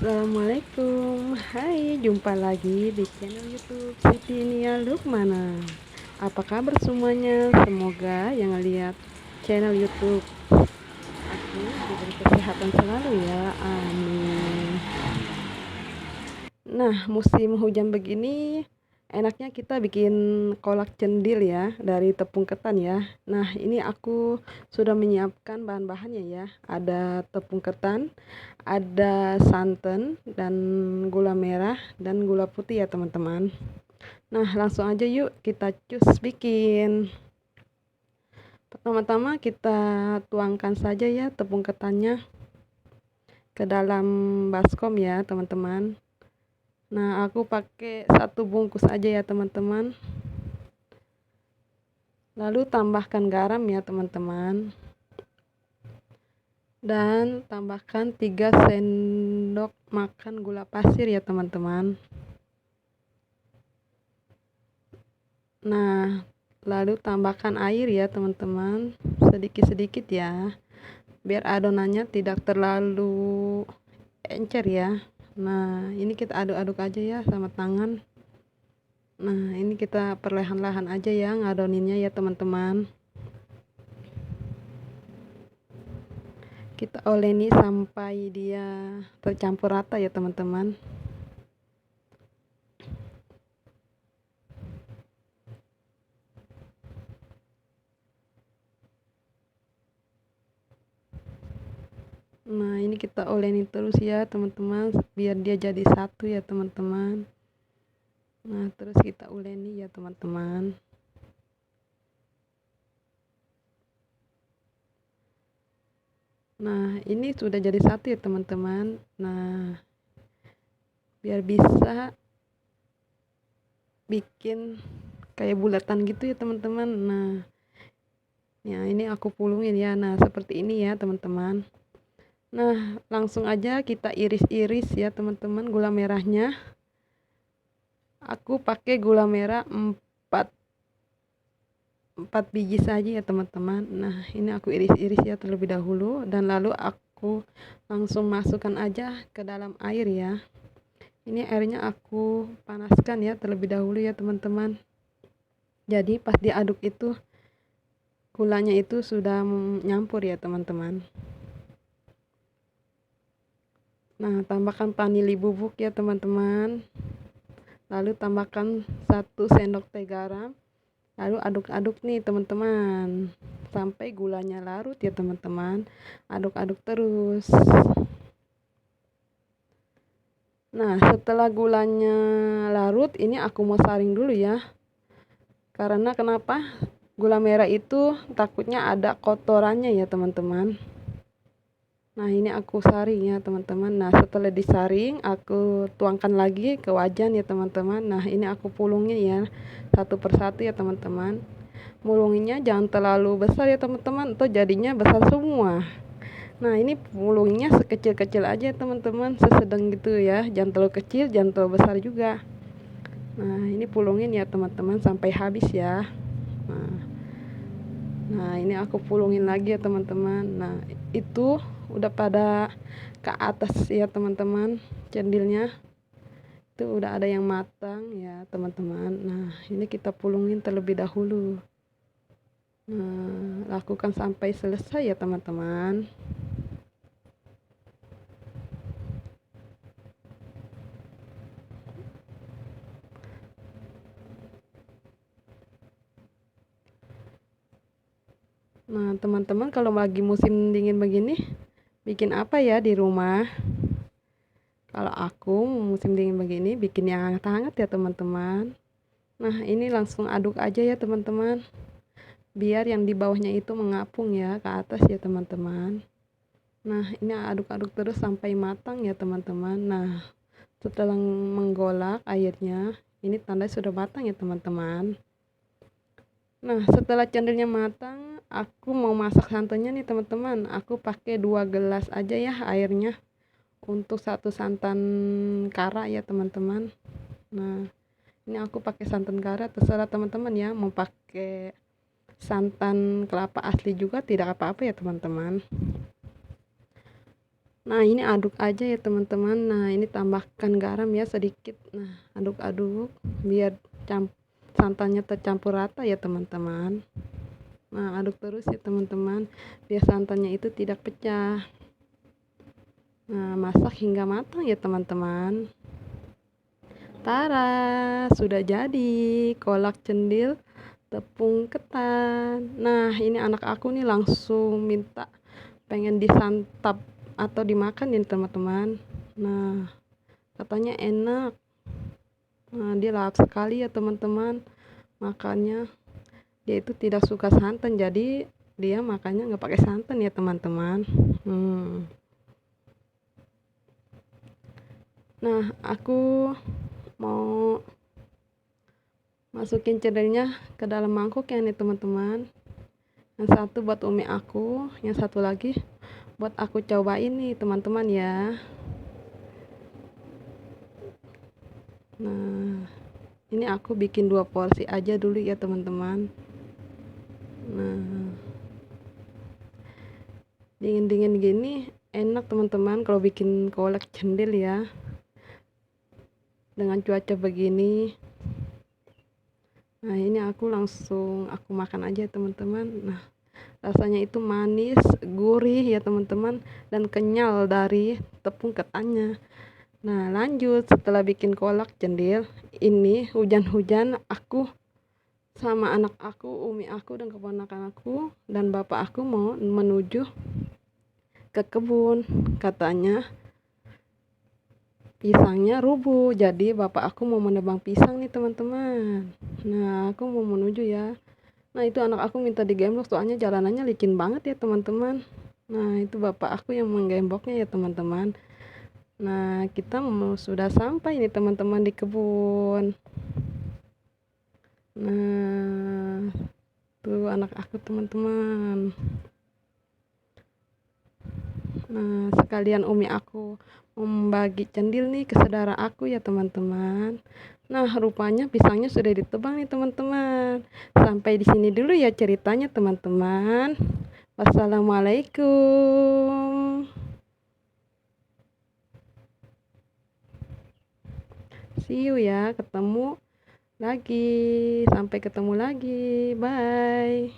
Assalamualaikum. Hai, jumpa lagi di channel YouTube Siti Nia Lukmana. Apa kabar semuanya? Semoga yang lihat channel YouTube aku diberi kesehatan selalu ya. Amin. Nah, musim hujan begini enaknya kita bikin kolak cendil ya dari tepung ketan ya. Nah, ini aku sudah menyiapkan bahan-bahannya ya. Ada tepung ketan, ada santan dan gula merah dan gula putih ya teman-teman. Nah, langsung aja yuk kita cus bikin. Pertama-tama kita tuangkan saja ya tepung ketannya ke dalam baskom ya teman-teman. Nah, aku pakai 1 bungkus aja ya teman-teman. Lalu tambahkan garam ya teman-teman. Dan tambahkan 3 sendok makan gula pasir ya teman-teman. Nah, lalu tambahkan air ya teman-teman, sedikit-sedikit ya, biar adonannya tidak terlalu encer ya. Nah, ini kita aduk-aduk aja ya sama tangan. Nah, ini kita perlahan-lahan aja ya ngadoninnya ya teman-teman. Kita oleni sampai dia tercampur rata ya teman-teman. Nah, ini kita oleni terus ya teman-teman, biar dia jadi satu ya teman-teman. Nah, terus kita uleni ya teman-teman. Nah, ini sudah jadi satu ya teman-teman. Nah, biar bisa bikin kayak bulatan gitu ya teman-teman. Nah, ya ini aku pulungin ya. Nah, seperti ini ya teman-teman. Nah, langsung aja kita iris-iris ya teman-teman gula merahnya. Aku pakai gula merah 4 biji saja ya teman-teman. Nah, ini aku iris-iris ya terlebih dahulu dan lalu aku langsung masukkan aja ke dalam air ya. Ini airnya aku panaskan ya terlebih dahulu ya teman-teman. Jadi pas diaduk itu gulanya itu sudah nyampur ya teman-teman. Nah, tambahkan vanili bubuk ya teman-teman. Lalu tambahkan 1 sendok teh garam. Lalu aduk-aduk nih teman-teman sampai gulanya larut ya teman-teman. Aduk-aduk terus. Nah, setelah gulanya larut, ini aku mau saring dulu ya. Karena kenapa? Gula merah itu takutnya ada kotorannya ya teman-teman. Nah, ini aku saring ya teman-teman. Nah, setelah disaring, aku tuangkan lagi ke wajan ya teman-teman. Nah, ini aku pulungin ya satu persatu ya teman-teman. Mulunginnya jangan terlalu besar ya teman-teman, atau jadinya besar semua. Nah, ini mulungnya sekecil-kecil aja teman-teman, sesedang gitu ya, jangan terlalu kecil, jangan terlalu besar juga. Nah, ini pulungin ya teman-teman sampai habis ya. Nah, ini aku pulungin lagi ya teman-teman. Nah, itu udah pada ke atas ya teman-teman, cendilnya itu udah ada yang matang ya teman-teman. Nah, ini kita pulungin terlebih dahulu. Nah, lakukan sampai selesai ya teman-teman. Nah, teman-teman kalau lagi musim dingin begini, bikin apa ya di rumah? Kalau aku musim dingin begini, bikin yang hangat-hangat ya teman-teman. Nah, ini langsung aduk aja ya teman-teman. Biar yang di bawahnya itu mengapung ya ke atas ya teman-teman. Nah, ini aduk-aduk terus sampai matang ya teman-teman. Nah, setelah menggolak airnya, ini tanda sudah matang ya teman-teman. Nah, setelah cendilnya matang, aku mau masak santannya nih teman-teman. Aku pakai 2 gelas aja ya airnya untuk 1 santan kara ya teman-teman. Nah, ini aku pakai santan kara, terserah teman-teman ya, mau pakai santan kelapa asli juga tidak apa-apa ya teman-teman. Nah, ini aduk aja ya teman-teman. Nah, ini tambahkan garam ya sedikit. Nah, aduk-aduk biar santannya tercampur rata ya teman-teman. Nah, aduk terus ya teman-teman biar santannya itu tidak pecah. Nah, masak hingga matang ya teman-teman. Tara, sudah jadi kolak cendil tepung ketan. Nah, ini anak aku nih langsung minta pengen disantap atau dimakan nih teman-teman. Nah, katanya enak. Nah, dia lahap sekali ya teman-teman. Makannya dia itu tidak suka santan, jadi dia makannya nggak pakai santan ya teman-teman. Nah, aku mau masukin cendilnya ke dalam mangkok ya nih teman-teman. Yang satu buat umi aku, yang satu lagi buat aku cobain nih teman-teman ya. Nah, ini aku bikin 2 porsi aja dulu ya teman-teman. Nah, dingin-dingin gini enak teman-teman kalau bikin kolak cendil ya, dengan cuaca begini. Nah, ini aku langsung aku makan aja teman-teman. Nah, rasanya itu manis, gurih ya teman-teman, dan kenyal dari tepung ketannya. Nah, lanjut setelah bikin kolak cendil ini hujan-hujan, aku sama anak aku, umi aku dan keponakan aku dan bapak aku mau menuju ke kebun. Katanya pisangnya rubuh, jadi bapak aku mau menebang pisang nih teman-teman. Nah, aku mau menuju ya. Nah, itu anak aku minta digembok soalnya jalanannya licin banget ya teman-teman. Nah, itu bapak aku yang menggemboknya ya teman-teman. Nah, kita sudah sampai nih teman-teman di kebun. Nah, tuh anak aku teman-teman. Nah, sekalian umi aku membagi cendil nih ke saudara aku ya teman-teman. Nah, rupanya pisangnya sudah ditebang nih teman-teman. Sampai di sini dulu ya ceritanya teman-teman. Wassalamualaikum. See you ya, ketemu lagi. Sampai ketemu lagi. Bye.